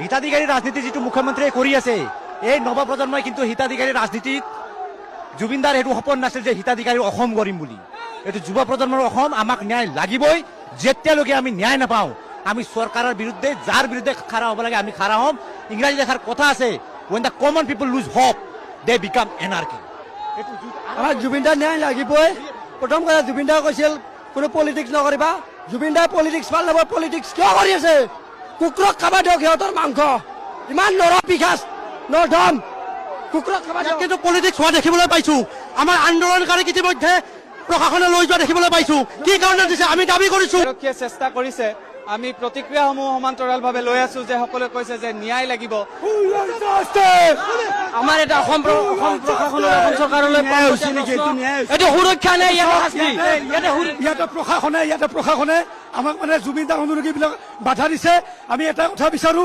হিতাধিকাৰী ৰাজনীতি যিটো মুখ্যমন্ত্ৰীয়ে কৰি আছে, এই নৱপ্ৰজন্মই কিন্তু হিতাধিকাৰী ৰাজনীতিত জুবিনদাৰ এইটো সপোন নাছিল যে হিতাধিকাৰী অসম কৰিম বুলি। এইটো যুৱ প্ৰজন্মৰ অসম, আমাক ন্যায় লাগিবই। যেতিয়ালৈকে আমি ন্যায় নাপাওঁ, আমি চৰকাৰৰ বিৰুদ্ধে, যাৰ বিৰুদ্ধে খাৰা হ'ব লাগে আমি খাৰা হ'ম। ইংৰাজী লেখাৰ কথা আছে, when the common people lose hope, they become anarchy. আমাৰ জুবিনদাৰ ন্যায় লাগিবই। প্ৰথম কথা জুবিনদাই কৈছিল কোনো পলিটিক্স নকৰিবা। জুবিনদাই পলিটিক্স ভাল নাপায়। পলিটিক্স কিয় কৰি আছে? কুকুৰক খাব দিয়ক সিহঁতৰ মাংস। ইমান নৰপিশাচ নধম কুকুৰক খাব দিয়ক। কিন্তু পলিটিক্স হোৱা দেখিবলৈ পাইছো। আমাৰ আন্দোলনকাৰীক ইতিমধ্যে প্ৰশাসনে লৈ যোৱা দেখিবলৈ পাইছো। কি কাৰণে দিছে আমি দাবী কৰিছো। আৰক্ষীয়ে চেষ্টা কৰিছে। আমি প্ৰতিক্ৰিয়াসমূহ সমান্তৰালভাৱে লৈ আছো যে সকলোৱে কৈছে যে ন্যায় লাগিব। আমাৰ এটা অসম প্ৰশাসনৰ অসম চৰকাৰলৈ এইটো সুৰক্ষা নাই। ইয়াতে প্ৰশাসনে আমাক মানে জুবিন দাৰ অনুৰাগীবিলাক বাধা দিছে। আমি এটা কথা বিচাৰো,